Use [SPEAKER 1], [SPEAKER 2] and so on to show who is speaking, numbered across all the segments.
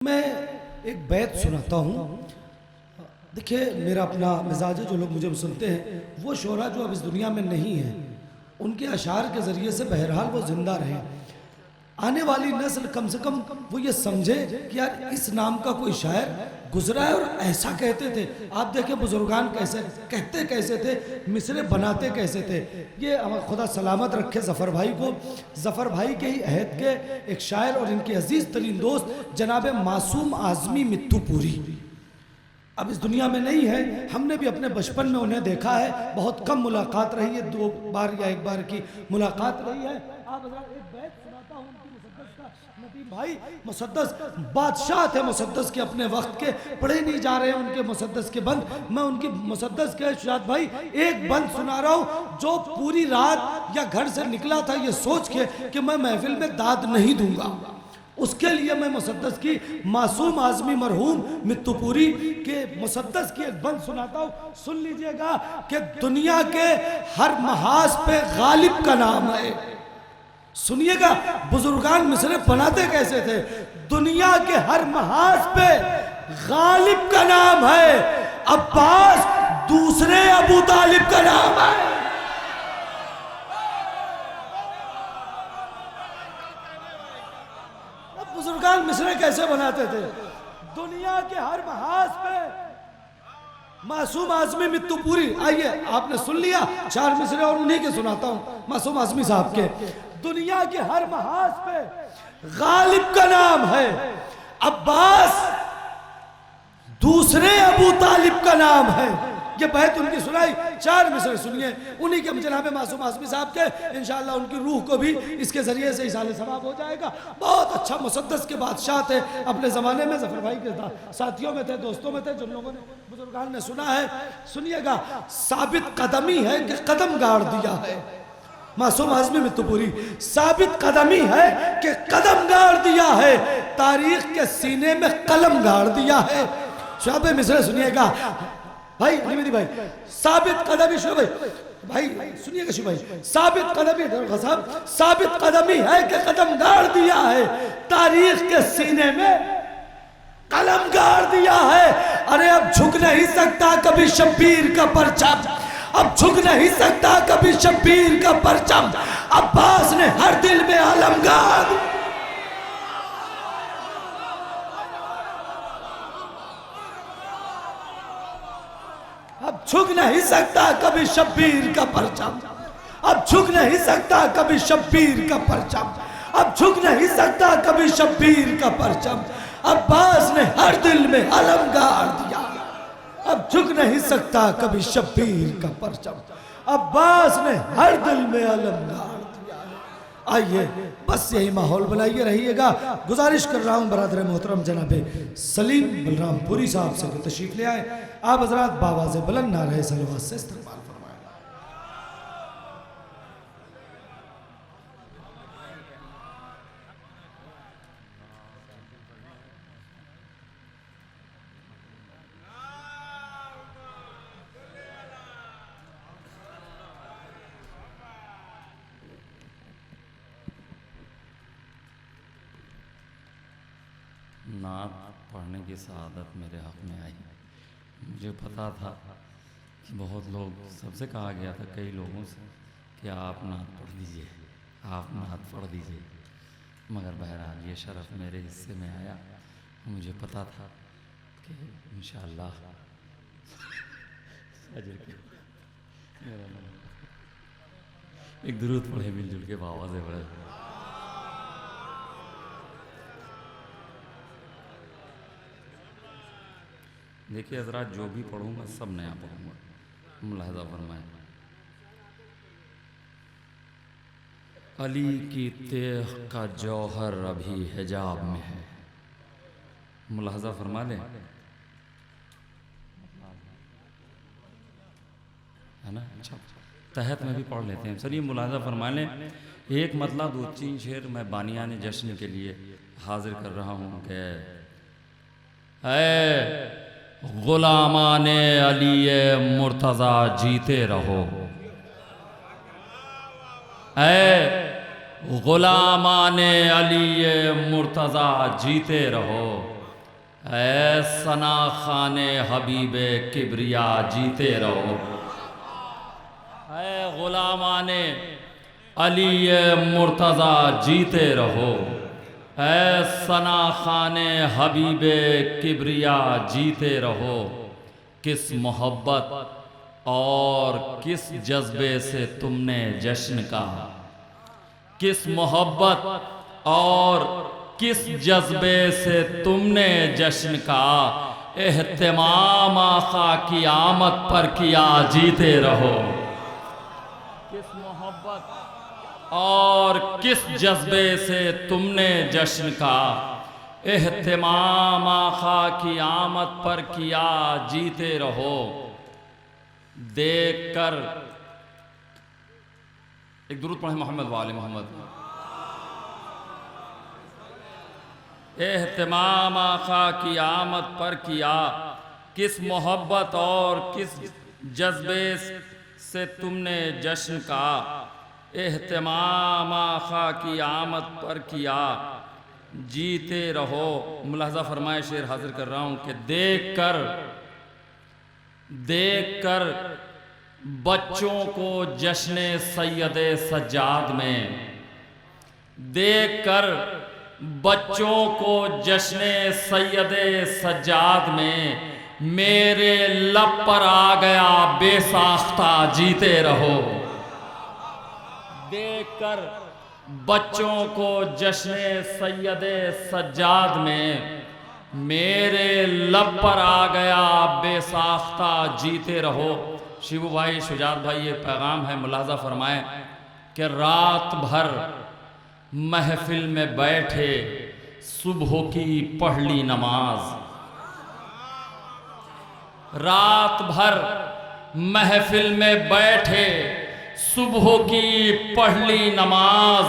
[SPEAKER 1] मैं एक बैत सुनाता हूँ। देखिए, मेरा अपना मिजाज है, जो लोग मुझे सुनते हैं वो शोरा जो अब इस दुनिया में नहीं है, उनके अशार के ज़रिए से बहरहाल वो ज़िंदा रहें। आने वाली नस्ल कम से कम वो ये समझे कि यार इस नाम का कोई शायर गुजरा है और ऐसा कहते थे। आप देखें बुजुर्गान कैसे कहते कैसे थे, मिसरे बनाते कैसे थे। ये खुदा सलामत रखे ज़फ़र भाई को। ज़फ़र भाई के ही अहद के एक शायर और इनके अजीज़ तरीन दोस्त जनाब मासूम आज़मी मित्तूपुरी अब इस दुनिया में नहीं है। हमने भी अपने बचपन में उन्हें देखा है, बहुत कम मुलाकात रही है, 2 बार या 1 बार की मुलाकात रही है। आप एक बैत सुनाता हूँ उनकी मुसद्दस का। नदीम भाई मुसद्दस बादशाह थे, मुसद्दस के अपने वक्त के, पढ़े नहीं जा रहे हैं उनके मुसद्दस के बंद। मैं उनकी मुसद्दस के शुजात भाई एक बंद सुना रहा हूँ जो पूरी रात या घर से निकला था ये सोच के कि मैं महफिल में दाद नहीं दूंगा। उसके लिए मैं मुसद्दस की मासूम आज़मी मरहूम मित्तूपुरी के मुसद्दस की एक बंद सुनाता हूँ। सुन लीजिएगा कि दुनिया के हर महाज पे गालिब का नाम है। सुनिएगा बुजुर्गान मिसरे बनाते कैसे थे। दुनिया के हर महाज पे गालिब का नाम है, अब्बास दूसरे अबू तालिब का नाम है। बुजुर्गान मिसरे कैसे बनाते थे। दुनिया के हर महाज पे मासूम आज़मी मित्तूपुरी। आइए, आपने सुन लिया 4 मिसरे और उन्हीं के सुनाता हूं, मासूम आज़मी साहब के। दुनिया के हर महाज पे गालिब का नाम है, अब्बास दूसरे अबू तालिब का नाम है। ये बैत उनकी सुनाई, 4 मिसरे सुनिए उन्हीं के जनाब मासूम आज़मी साहब के। इंशाअल्लाह उनकी रूह को भी इसके जरिए से इसाले सवाब हो जाएगा। बहुत अच्छा मुसद्दस के बादशाह थे अपने ज़माने में, ज़फ़र भाई के साथियों में थे, दोस्तों में थे, जिन लोगों ने बुजुर्गान ने सुना है। सुनिएगा, साबित कदमी है कि कदम गाड़ दिया है। मासूम आज़मी मित्तूपुरी, साबित कदमी है कि कदम गाड़ दिया है, तारीख के सीने में कलम गाड़ दिया है। शाब मिसरे सुनिएगा भाई, निमिदी भाई, साबित कदमी शो भाई सुनिएगा शो भाई, साबित कदमी साहब, साबित कदमी है कि कदम गाड़ दिया है, तारीख के सीने में कलम गाड़ दिया है। अरे अब झुक नहीं सकता कभी शब्बीर का परचम, अब झुक नहीं सकता कभी शब्बीर का परचम, अब्बास ने हर दिल में आलम गाड़ दिया। अब झुक नहीं सकता कभी शब्बीर का परचम, अब झुक नहीं सकता कभी शब्बीर का परचम, अब झुक नहीं सकता कभी शब्बीर का परचम, अब्बास ने हर दिल में अलम गाड़ दिया। अब झुक नहीं सकता कभी शब्बीर का परचम, अब्बास ने हर दिल में अलम गाड़ दिया। आइए बस यही माहौल बनाइए रहिएगा। गुजारिश कर रहा हूँ बरादर मोहतरम जनाबे सलीम बलरामपुरी साहब से तशरीफ ले आए। आप हजरात बावाज़े बुलंद नारे सलवात से इस्तकबाल फरमाएं।
[SPEAKER 2] नात पढ़ने की सआदत मेरे हक़ में आई। मुझे पता था कि बहुत लोग, सबसे कहा गया था कई लोगों से कि आप नात पढ़ लीजिए, आप नात पढ़ लीजिए, मगर बहरहाल ये शरफ़ मेरे हिस्से में आया। मुझे पता था कि इंशाअल्लाह एक दुरूद पढ़े मिलजुल के बाबा से पढ़े। देखिए हज़रात, जो भी पढ़ूंगा सब नया पढ़ूंगा, मुलाहज़ा फरमाएं। अली की तेह का जौहर अभी हिजाब में है, मुलाहज़ा फरमा लें, है ना। अच्छा, तहत में भी पढ़ लेते हैं। चलिए मुलाहज़ा फरमा लें। एक मतलब 2-3 शेर मैं बानियाने जश्न के लिए हाजिर कर रहा हूँ कि गुलामाने अली मुर्तज़ा जीते रहो, गुलामाने अली मुर्तज़ा जीते रहो, ऐ सना खाने हबीबे किबरिया जीते रहो। ऐ गुलामाने अली मुर्तज़ा जीते रहो। ऐ सना खाने हबीबे किबरिया जीते रहो। किस मोहब्बत और किस जज्बे से तुमने जश्न का, किस मोहब्बत और किस जज्बे से तुमने जश्न का, एहतमाम आका की आमद पर किया जीते रहो। किस मोहब्बत और किस जज्बे से तुमने जश्न का, एहतमाम आका की आमद पर किया जीते रहो। देख कर एक दुरूद पढ़े मोहम्मद वाले मोहम्मद। एहतमाम आका की आमद पर किया, किस मोहब्बत और किस जज्बे से तुमने जश्न का, एहतमाम आका की आमद पर किया जीते रहो। मुलाहजा फरमाए, शेर हाजिर कर रहा हूँ कि देख कर बच्चों को जश्न सैयदे सज्जाद में, देख कर बच्चों को जश्न सैयदे सज्जाद में, मेरे लब पर आ गया बेसाख्ता जीते रहो। देख कर बच्चों को जश्न सैयदे सज्जाद में, मेरे लब पर आ गया बेसाख्ता जीते रहो। शिबू भाई, शुजात भाई, ये पैगाम है, मुलाजा फरमाएं कि रात भर महफिल में बैठे सुबह की पढ़ ली नमाज, रात भर महफिल में बैठे सुबह की पढ़ ली नमाज,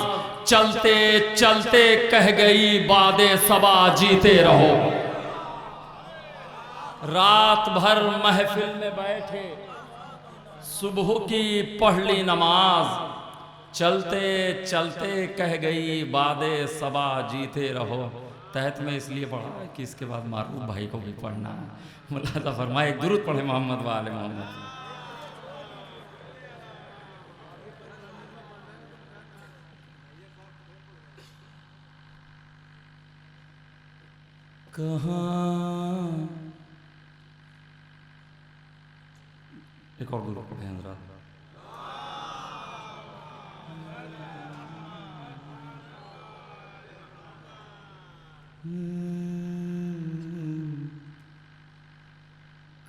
[SPEAKER 2] चलते चलते कह गई बादे सबा जीते रहो। रात भर महफिल में बैठे सुबह की पढ़ ली नमाज, चलते चलते कह गई बादे सबा जीते रहो। तहत में इसलिए पढ़ा कि इसके बाद मारूफ भाई को भी पढ़ना है। मुलाजा फरमाए, एक दुरूद पढ़े मोहम्मद वाले मोहम्मद। कहाँ एक और दुरूद पढ़े हज़रात।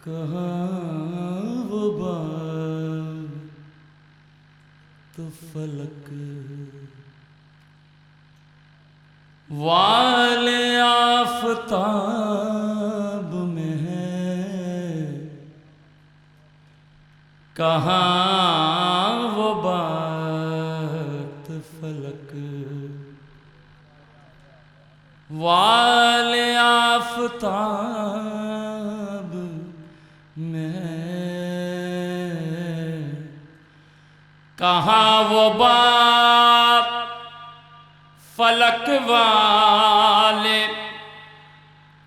[SPEAKER 2] कहाँ वो बात तो फलक वाले आफताब में है, कहाँ वो बात फलक वाले आफताब में, कहाँ वो बात फलक वाले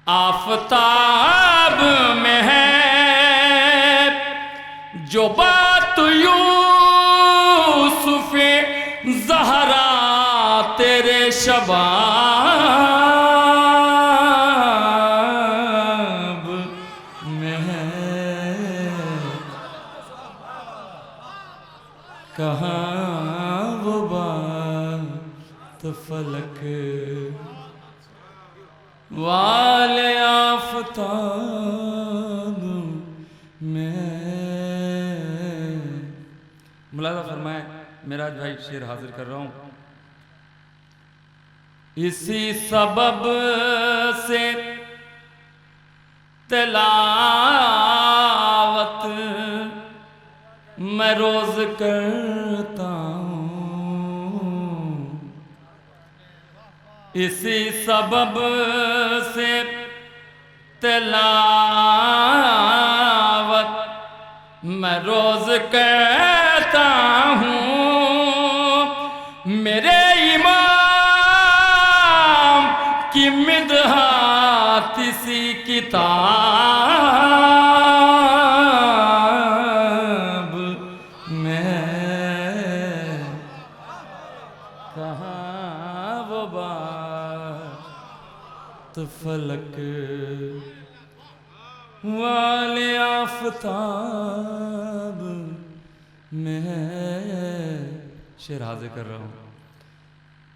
[SPEAKER 2] आफताब में है, जो बात यूसुफ़े ज़हरा तेरे शबाब में है, कहाँ वो बात फलक वाले आफताब में। मुलाजा फरमाए, मेराज भाई, शेर हाजिर कर रहा हूँ। इसी सबब से तिलावत मैं रोज करता हूँ, इसी सबब से तिलावत मैं रोज कहता हूँ। मेरे इमाम की मिदहाती सी किताब में कहाँ वो बात फलक वाले आफताब में। शेर हाजिर कर रहा हूँ।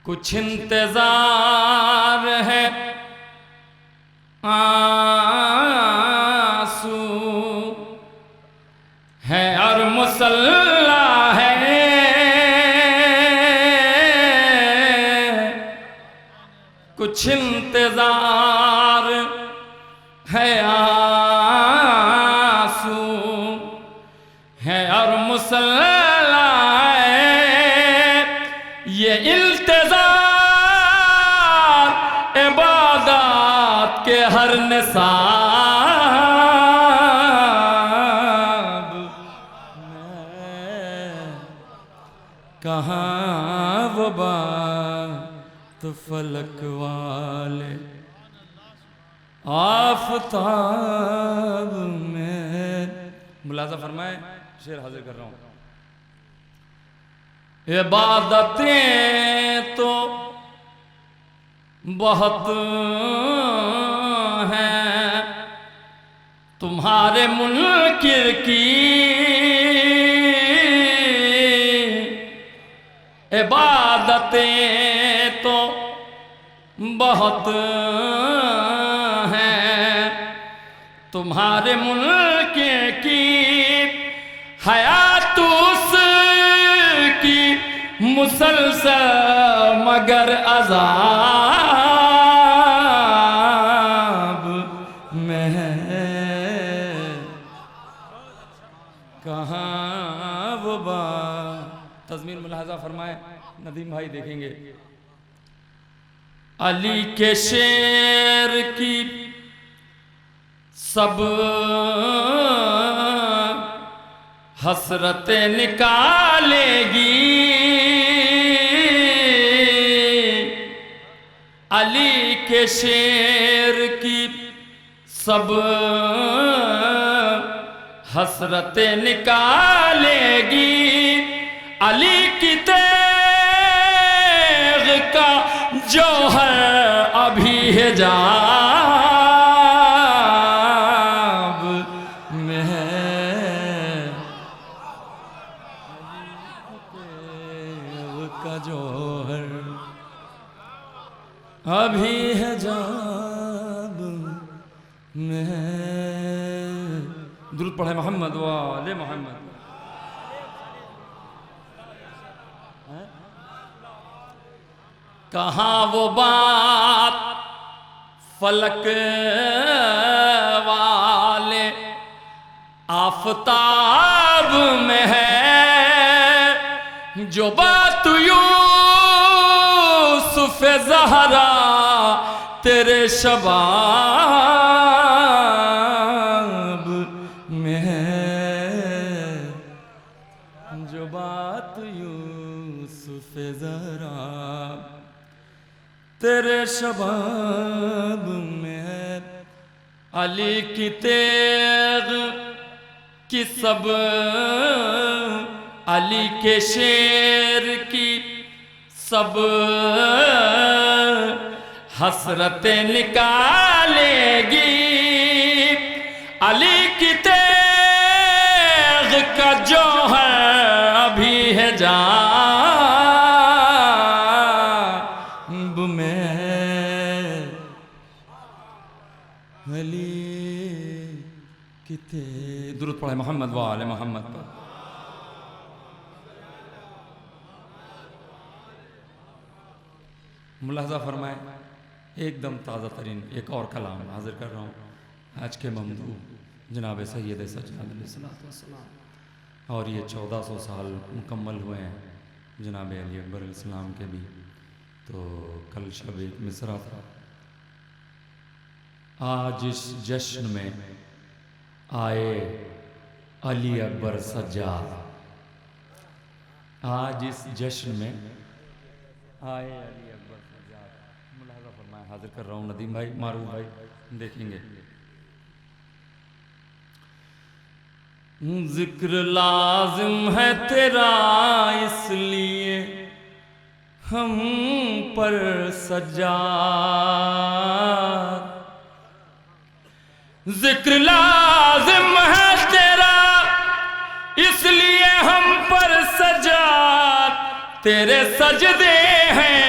[SPEAKER 2] कुछ इंतजार है आंसू है और मुसल्ला है, कुछ इंतजार है आंसू है और मुसल्ला है, ये इल्तिजार इबादत के हर निसाब में। कहाँ वो बात फलक वाले आफताब में। मुलाजा फरमाए, शेर हाजिर कर रहा हूं। इबादतें तो बहुत हैं तुम्हारे मुनकिर की, इबादतें तो बहुत हैं तुम्हारे मुनकिर की, हयात उसकी मुसलसल मगर अज़ाब में। कहाँ वो बात। तज़मीन मुलाहज़ा फरमाए, नदीम भाई देखेंगे। अली के शेर की सब हसरतें निकालेगी, अली के शेर की सब हसरतें निकालेगी, अली की तेग का जौहर अभी है जाब में। तेग का जौहर अभी है जाब में। दुरूद पढ़े मोहम्मद वाले मोहम्मद। कहाँ वो बात फलक वाले आफताब में है, जो बात यूसुफ ज़हरा तेरे शबाब में है, जो बात यूसुफ ज़हरा तेरे शबाब में है। अली की तेग की सब, अली के शेर की सब हसरतें निकालेगी, अली की तेग का जौहर अभी है जाब में। अली की तेग। दुरूद पढ़े मोहम्मद वाले मोहम्मद पर। मुलाहज़ा फरमाए, एकदम ताज़ा तरीन एक और कलाम हाजिर कर रहा हूँ। आज के ममदू जनाब सैयद सज्जाद अलैहिस्सलाम, और ये 1400 साल मुकम्मल हुए हैं जनाब अली अकबर अलैहिस्सलाम के भी। तो कल शब एक मिसरा था। आज इस जश्न में आए अली अकबर सज्जाद, आज इस जश्न में आए अली अकबर सज्जाद। मुलाहज़ा फरमाए, हाजिर कर रहा हूँ नदीम भाई, मारूफ भाई। देखेंगे। जिक्र लाजिम है तेरा इसलिए हम पर सजा, जिक्र लाजिम है तेरा इसलिए हम पर सजा, तेरे सजदे हैं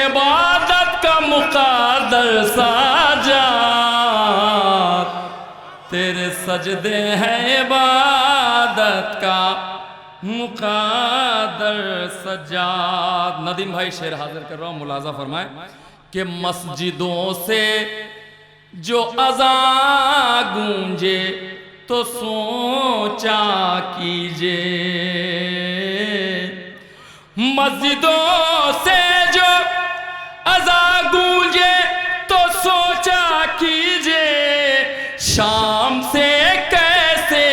[SPEAKER 2] इबादत का मुक़द्दर साजा, तेरे सजदे हैं इबादत का मुक़द्दर सजाद। नदीम भाई शेर हाजिर कर रहा हूँ, मुलाजा फरमाए कि मस्जिदों से जो अज़ान गूंजे तो सोचा कीजिए, मस्जिदों से जो अज़ान गूंजे तो सोचा कीजिए, शाम से कैसे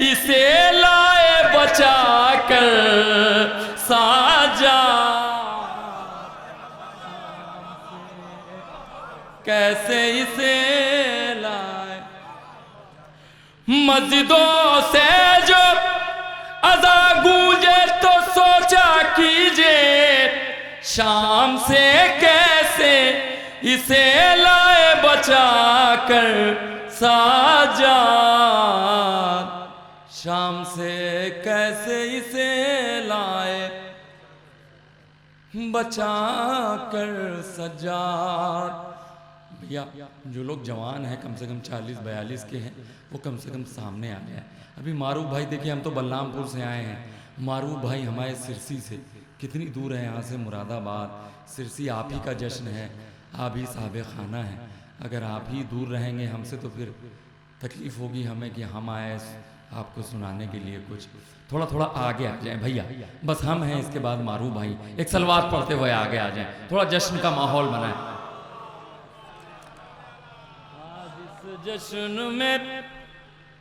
[SPEAKER 2] इसे लाए बचा कर साजा, कैसे इसे लाए, मस्जिदों से जो अज़ान गूंजे तो सोचा कीजिए, शाम से कैसे इसे लाए बचा कर साजा, शाम से कैसे इसे लाए बचा कर सजा। भैया जो लोग जवान हैं कम से कम 40-42 के हैं वो कम से कम सामने आ गया। अभी मारूफ भाई देखिए, हम तो बलरामपुर से आए हैं, मारूफ भाई हमारे सिरसी से, कितनी दूर है यहाँ से मुरादाबाद। सिरसी आप ही का जश्न है, आप ही साहब खाना है, अगर आप ही दूर रहेंगे हमसे तो फिर तकलीफ़ होगी हमें कि हम आए आपको सुनाने के लिए कुछ। थोड़ा थोड़ा आगे आ जाएं भैया, बस हम हैं, इसके बाद मारूफ भाई एक सलवात पढ़ते हुए आगे आ जाएं, थोड़ा जश्न का माहौल बनाएं। जश्न में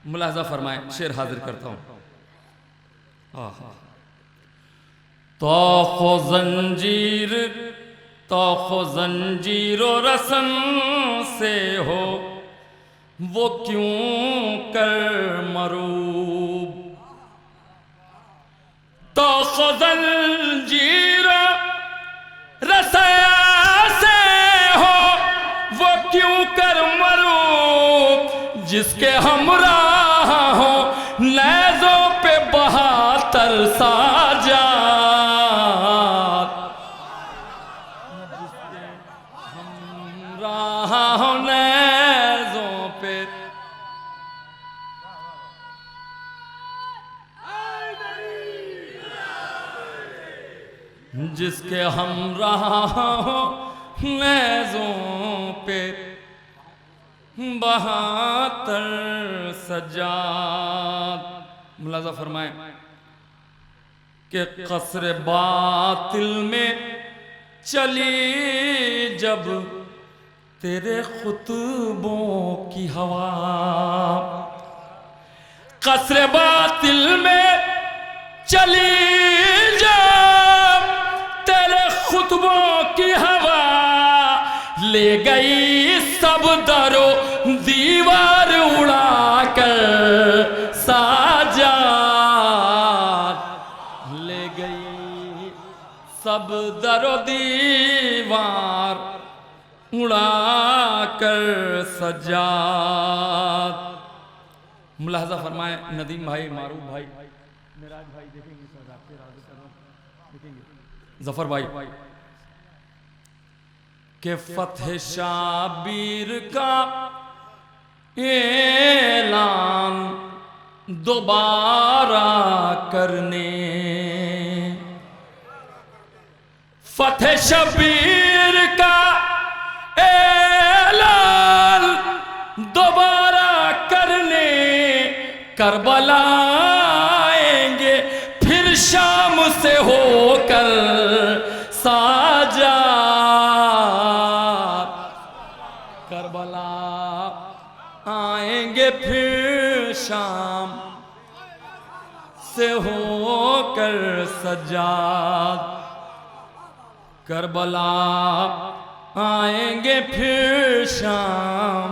[SPEAKER 2] मुलाजा फरमाए, शेर हाजिर करता हूँ। तो जंजीर रसम से हो वो क्यों कर मरूब, तो जंजीर रसम से हो वो क्यों कर मरूब, जिसके हमराह हो नेज़ों पे 72 साजा, जिसके हमराह हो नेज़ों पे, जिसके हमराह हो नेज़ों पे 72 सजाद। मुलाजा फरमाए कि कसरे बातिल में चली जब तेरे खुतबों की हवा, कसरे बातिल में चली जब तेरे खुतबों की हवा, ले गई सब दरो दीवार उड़ा कर साजा, ले गई सब दरो दीवार उड़ा कर सजा। मुलाहजा फरमाए नदीम भाई, मारूफ भाई, मेराज भाई देखेंगे, सर आपके राज़ी कर रहा हूं, देखेंगे जफर भाई के फतेह शाबीर का ऐलान दोबारा करने, फतेह शबीर का ऐलान दोबारा करने, करबला आएंगे फिर शाम से होकर साजा, करबला आएंगे फिर शाम से होकर सजाद, करबला आएंगे फिर शाम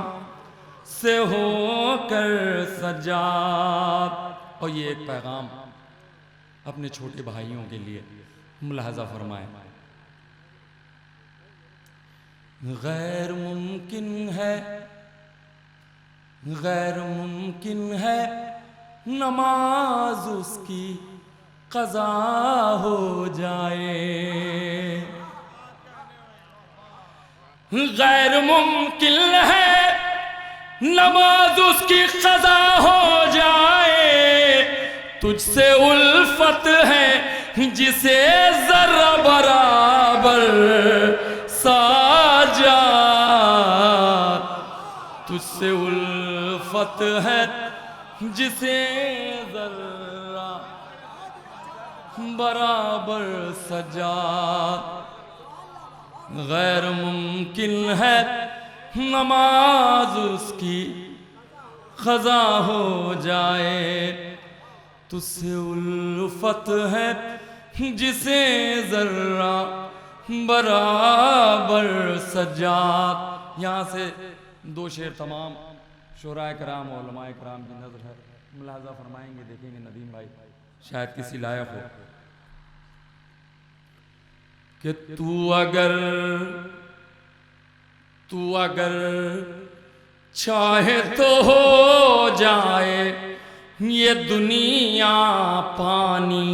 [SPEAKER 2] तुझसे होकर सजाद। और ये एक पैगाम अपने छोटे भाइयों के लिए मुलाहजा फरमाए। गैर मुमकिन है नमाज उसकी कज़ा हो जाए। गैर मुमकिन है नमाज उसकी कज़ा हो जाए। तुझसे उल्फत है जिसे जरा बराबर साजा। तुझसे उल्फत है जिसे जरा बराबर सजा। गैर मुमकिन है नमाज उसकी क़ज़ा हो जाए। तुझसे उल्फत है जिसे जर्रा बराबर सजात। यहाँ से दो शेर तमाम शुराए कराम और उलमाए कराम की नज़र है, मुलाहजा फरमाएंगे, देखेंगे नदीम भाई शायद किसी लायक हो कि तू अगर चाहे तो हो जाए ये दुनिया पानी।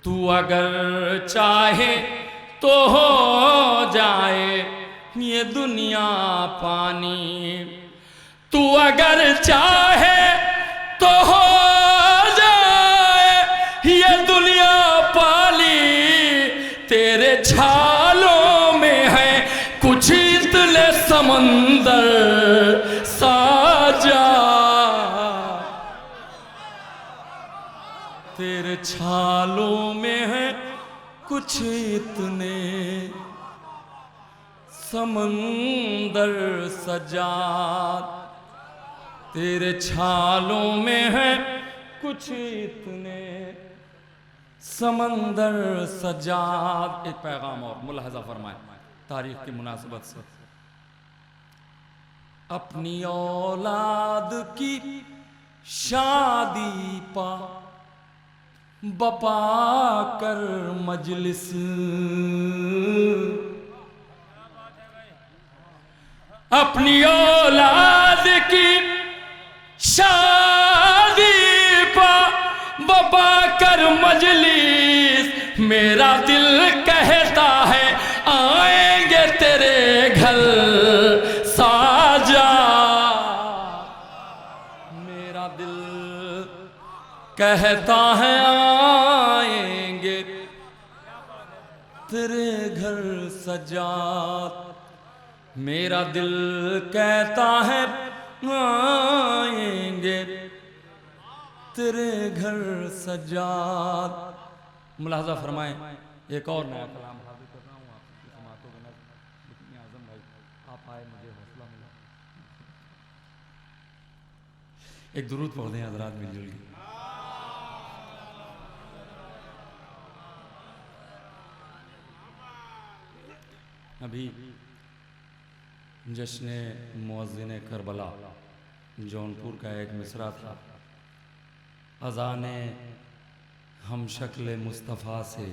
[SPEAKER 2] तू अगर चाहे तो हो जाए ये दुनिया पानी। तू अगर चाहे तो हो जाए ये दुनिया पाली। तेरे छालों में है कुछ इतने समंदर साजा। तेरे छालों में है कुछ इतने समंदर सजा। तेरे छालों में है कुछ इतने समंदर सजा। एक पैगाम और मुलाहजा फरमाए तारीख की मुनासिबत से। अपनी औलाद की शादी बपा कर मजलिस। अपनी औलाद की शादी बपा कर मजलिस। मेरा दिल कहता है आएंगे तेरे घर साजा। मेरा दिल कहता है आएंगे तेरे घर सजा। मेरा दिल कहता है आएंगे तेरे घर सजा। मुलाहजा फरमाएं। एक और नया कलाम हाजिर कर रहा हूँ आपकी समातों के नज़र। आज़म भाई आप आए, मुझे हौसला मिला। एक दुरूद पढ़ दें हज़रात मिलजुल के। अभी जश्न मुअज़्ज़िन करबला जौनपुर का एक मिसरा था। अज़ाने हम शक्ल मुस्तफ़ा से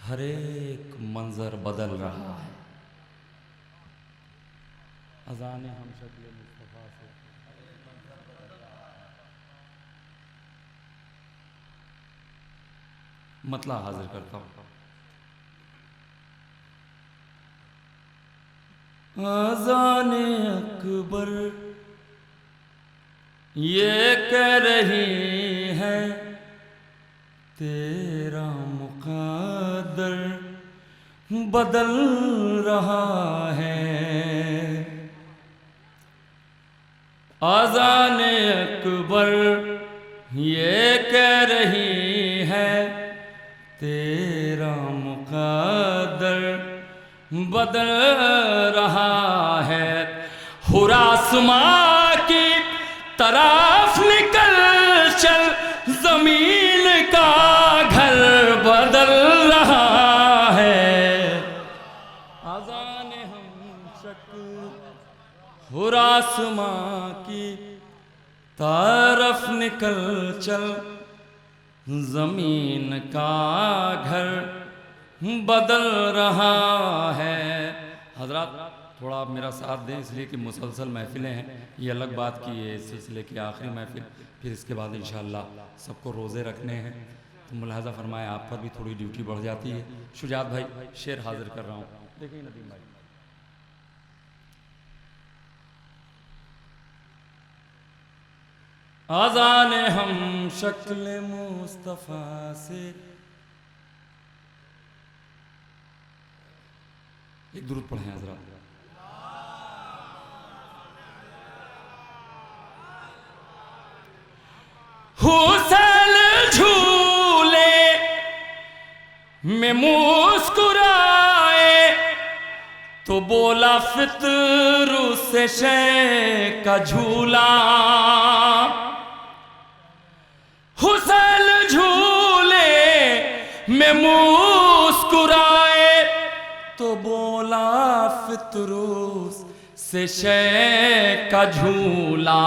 [SPEAKER 2] हर एक मंजर बदल रहा है। अज़ाने हम शक्ल मुस्तफ़ा से मतला हाजिर करता हूँ। अज़ाने अकबर ये कह रही है तेरा मुक़द्दर बदल रहा है। अज़ाने अकबर ये कह रही है तेरा मुक़द्दर बदल रहा है। हुरासमां की तरफ निकल चल जमीन का घर बदल रहा है। अज़ाने हम शक हुर आसमां की तरफ निकल चल, जमीन का घर बदल रहा है। हजरत थोड़ा आप मेरा साथ दें, इसलिए कि मुसलसल महफिलें हैं। ये अलग बात की है इस सिलसिले की आखिरी महफिल, फिर इसके बाद इंशाअल्लाह सबको रोज़े रखने हैं, तो मुलाहजा फरमाएं आप पर भी थोड़ी ड्यूटी बढ़ जाती है। शुजात भाई शेर हाजिर कर रहा हूँ, देखिए नदीम भाई। आज़ान हम शक्ल मुस्तफ़ा से, एक दुरूद पढ़ें हज़रात। हुसैन झूले में मुस्कुराए तो बोला फितरू से शे का झूला। हुसैन झूले में मुस्कुराए तो बोला फितरूस से शे का झूला।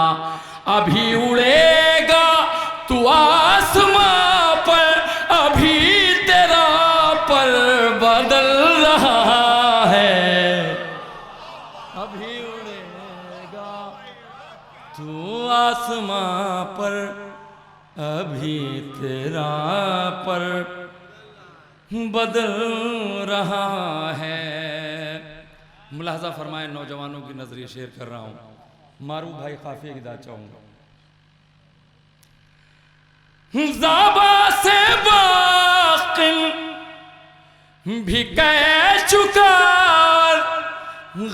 [SPEAKER 2] अभी उड़ेगा तू आसमां पर, अभी तेरा पर बदल रहा है। अभी उड़ेगा तू आसमां पर, अभी तेरा पर बदल रहा है। मुलाहजा फरमाए, नौजवानों की नजरिए शेर कर रहा हूं। मारूफ भाई काफिया की दाद चाहूंगा। ज़ाबा से बाक़िल भी कह चुका,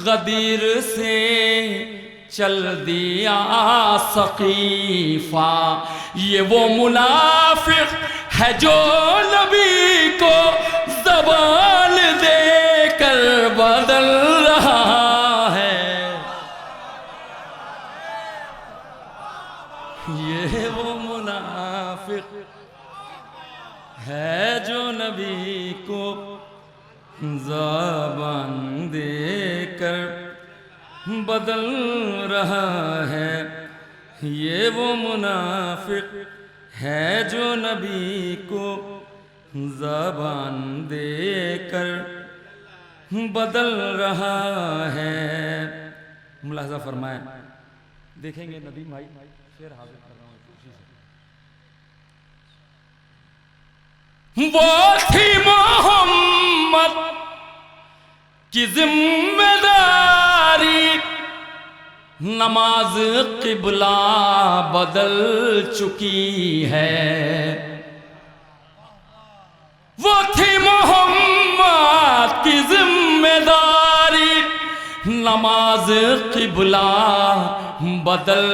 [SPEAKER 2] गदीर से चल दिया सकीफा। ये वो मुनाफिक है जो नबी को ज़बान देकर बदल रहा है। ये वो मुनाफिक है जो नबी को ज़बान देकर बदल रहा है। ये वो मुनाफिक है जो नबी को ज़बान देकर बदल रहा है। मुलाहजा फरमाए, देखेंगे नदीम भाई शेर हाजिर कर रहा हूँ खुशी से। वो थी मोहम्मद की जिम्मेदारी, नमाज किबला बदल चुकी है। वो थी मोहम्मद की जिम्मेदारी, नमाज किबला बदल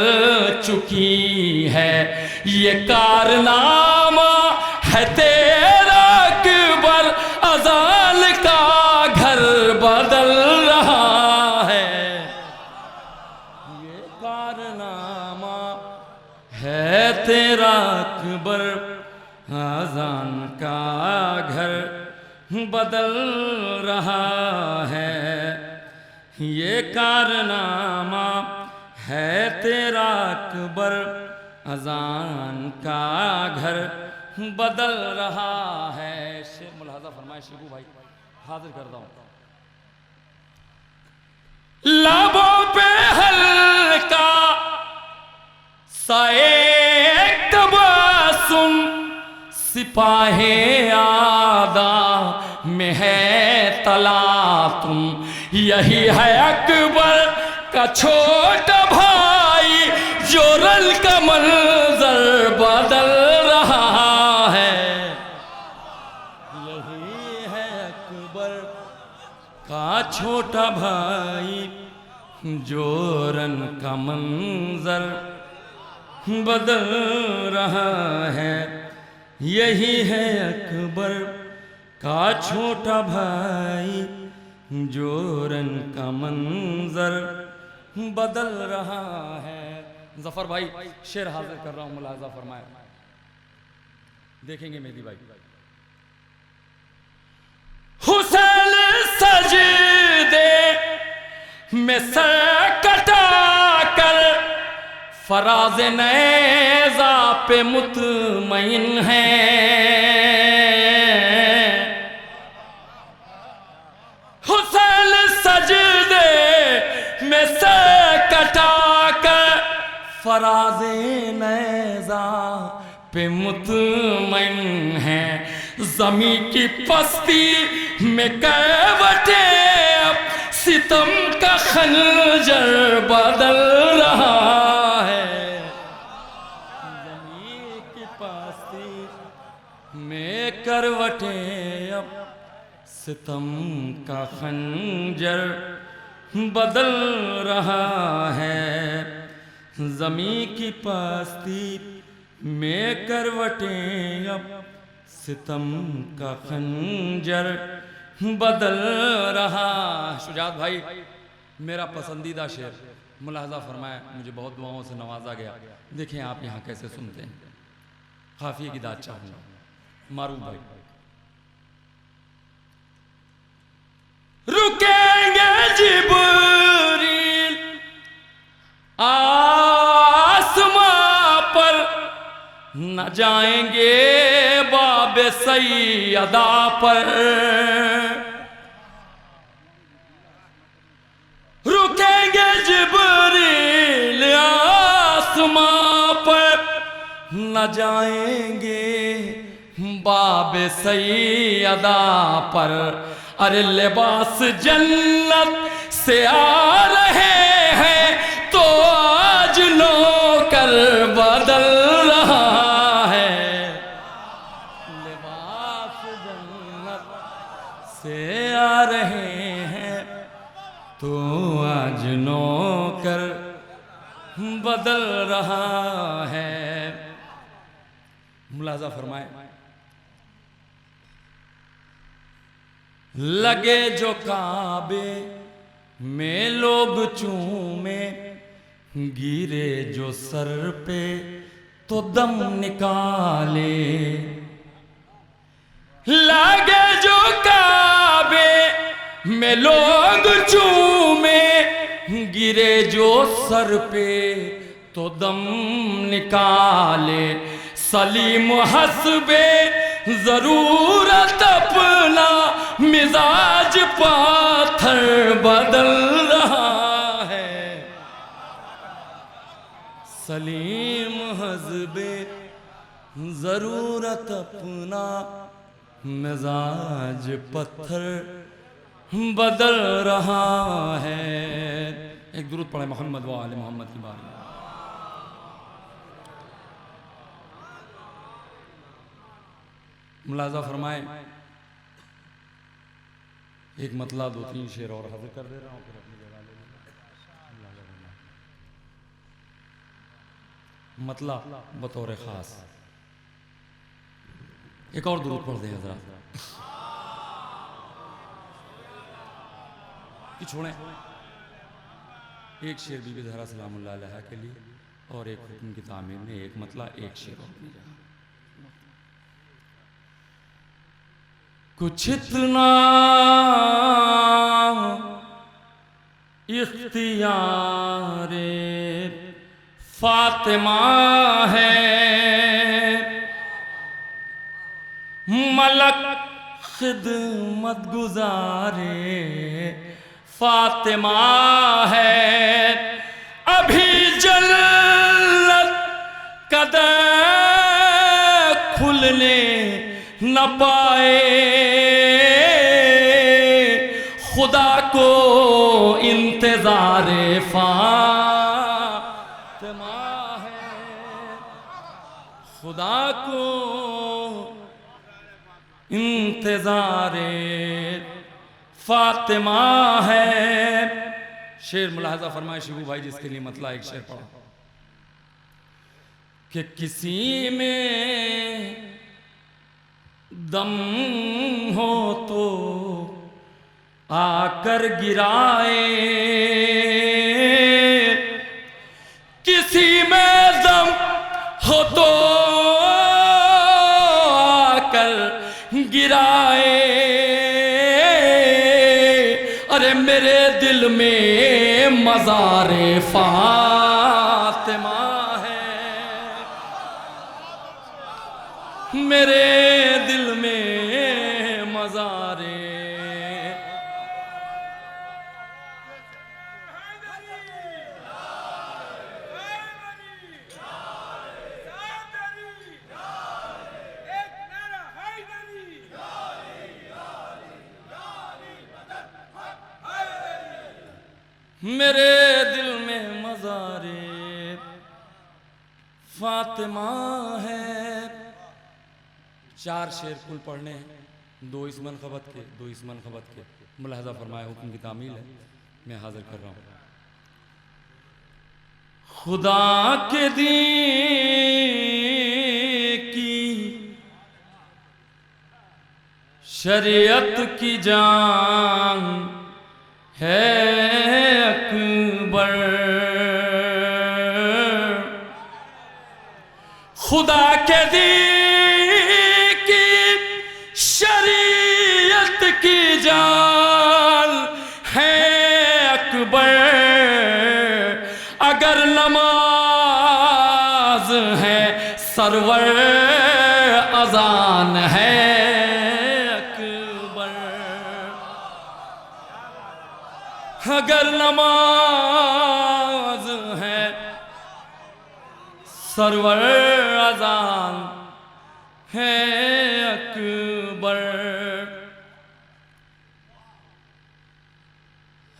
[SPEAKER 2] चुकी है। ये कारनामा है तेरा अकबर, अज़ान का घर बदल रहा है। ये कारनामा है तेरा अकबर, अज़ान का घर बदल रहा है। ये कारनामा है तेरा अकबर, अज़ान का घर बदल रहा है। शेर मुलाहजा फरमाए शिबू भाई, हाजिर करता हूँ। लबों पे हल्का सा एक तबस्सुम, सिपाहे आदा में है तलातुम। यही है अकबर का छोटा भाई, जो रल का मंजर बदल रहा है। यही है अकबर का छोटा भाई, जो रन का मंजर बदल रहा है। यही है अकबर का छोटा भाई, जो रन का मंजर बदल रहा है। जफर भाई शेर हाजिर कर रहा हूं, मुलाजा फरमाए, देखेंगे मेहदी भाई। हुसैन सजदे में सर कटा कर फराज नेज़ा पे मुतमईन है। हुसैन सजदे में सर कटा कर फराज नेज़ा पे मुतमईन है। ज़मी की पस्ती में करवटे अब सितम का खंजर बदल रहा है। ज़मी की पस्ती में करवटे अब सितम का खंजर बदल रहा है। ज़मी की पस्ती में करवटें अब सितम का खंजर बदल रहा। शुजात भाई मेरा पसंदीदा शेर, मुलाहजा फरमाए, मुझे बहुत दुआओं से नवाजा गया। देखें आप यहाँ कैसे सुनते हैं। काफिए की दाद चाहूँगा मारूफ भाई। रुकेंगे जिब्रील आसमां पर, न जाएंगे बाबे सैयदा पर। रुकेंगे जिब्रील आसमां पर, न जाएंगे बाबे सैयदा पर। अरे लिबास जन्नत से आ रहे हैं तो आज नौकर बदल रहा है। लिबास जन्नत से आ रहे हैं तो आज नौकर बदल रहा है। मुलाजा फरमाए, लगे जो काबे में लोग चूमे, गिरे जो सर पे तो दम निकाले। लगे जो काबे में लोग चूमे, गिरे जो सर पे तो दम निकाले। सलीम हस्बे जरूरत अपना मिजाज पाथर बदल रहा है। सलीम हस्बे जरूरत अपना मिजाज पत्थर बदल रहा है। एक दुरूद पढ़े मोहम्मद व आले मोहम्मद की बात। मुलाजा फरमाए, एक मतला दो तीन शेर और हाजिर कर दे रहा हूँ, फिर अपनी जगह ले लूँगा। मतला बतौर खास एक और दुरूद पढ़ दें जरा कि छोड़ें। एक शेर बीबी ज़हरा सलामुल्लाह अलैहा के लिए और एक हुक्म की तामीर में एक मतला, एक शेर और अपनी जगह। कुछ इतना इख्तियारे फातिमा है, मलक खिदमत गुजारे फातिमा है। अभी जन्नत कदम खुलने न पाए, खुदा को इंतज़ारे फातिमा है। खुदा को इंतज़ारे फातिमा है। शेर मुलाहजा फरमाए शिबू भाई, जिसके लिए मतला एक शेर पढ़ा कि किसी में दम हो तो आकर गिराए, किसी में दम हो तो आकर गिराए। अरे मेरे दिल दिल में मज़ारे फातिमा है, मेरे दिल में मज़ारे मेरे दिल में मज़ारे फातिमा है। 4 शेर कुल पढ़ने हैं, 2 इस मनक़बत के, 2 इस मनक़बत के। मुलाहज़ा फरमाए, हुक्म की तामील है, मैं हाजिर कर रहा हूँ। खुदा के दीन की शरीयत की जान है अकबर, खुदा के दीन की शरीयत की जान है अकबर। अगर नमाज है सरवर अजान है अकबर, अगर नमाज है सरवर अजान है अकबर।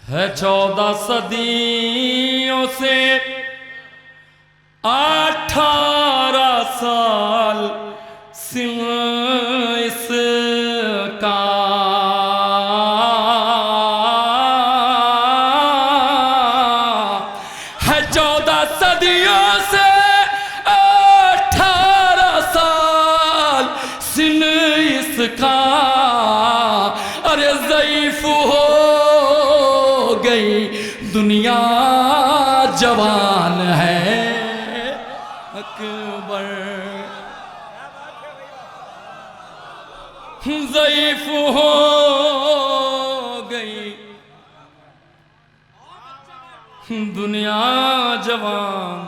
[SPEAKER 2] है 14 सदियों से 18 साल सिंह इसका, है 14 सदियों से 18 साल सिन इसका। अरे ज़ईफ हो गई दुनिया जवान है अकबर, ज़ईफ हो गई दुनिया जवान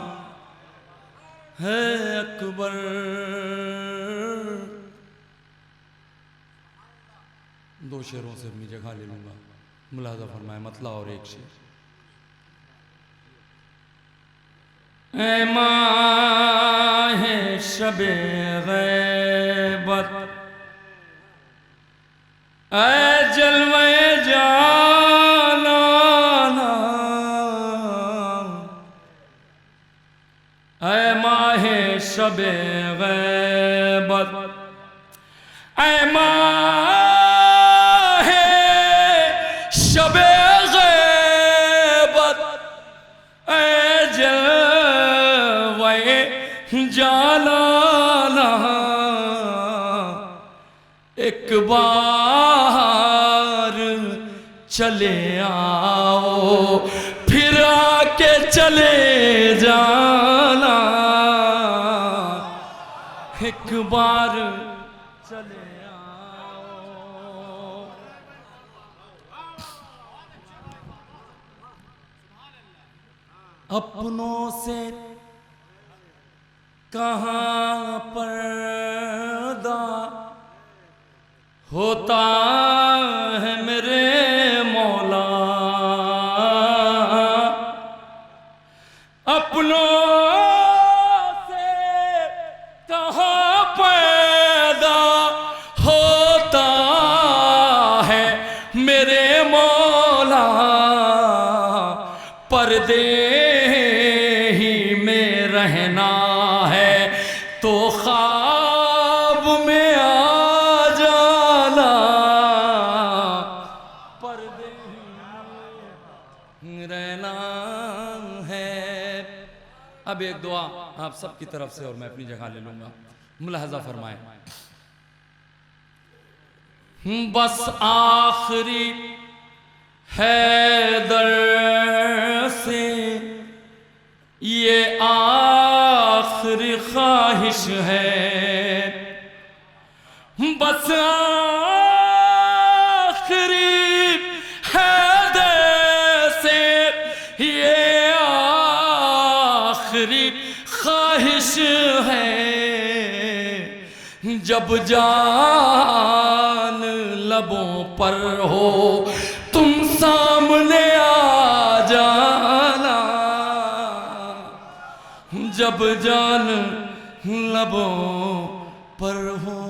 [SPEAKER 2] है अकबर। दो शेरों से अपनी जगह ले लूंगा, मुलाहज़ा फरमाए मतला और एक शेर। ऐ माहे शबे गैबत, ऐ जलवे जालाना, ऐ माहे शबे गैबत, ऐ माहे शबे गैबत, ऐ जलवे जालाना। एक बार चले आओ फिर आके चले जाना, एक बार चले आओ। अपनों से कहाँ पर्दा होता है मेरे मौला, अपनों से कहाँ पैदा होता है मेरे मौला। पर्दे ही में रहना है तो ख्वाब में आ जाना, पर्दे ही रहना है। अब एक दुआ आप सबकी तरफ से और मैं अपनी जगह ले लूंगा, मुलाहज़ा फरमाएं। बस आखिरी हैदर से ये आखिरी ख्वाहिश है, बस आखिरी हैदर ये आखिरी ख्वाहिश है, जब जान लबों पर हो तुम सामने आ जाना, जब जान लबों पर हो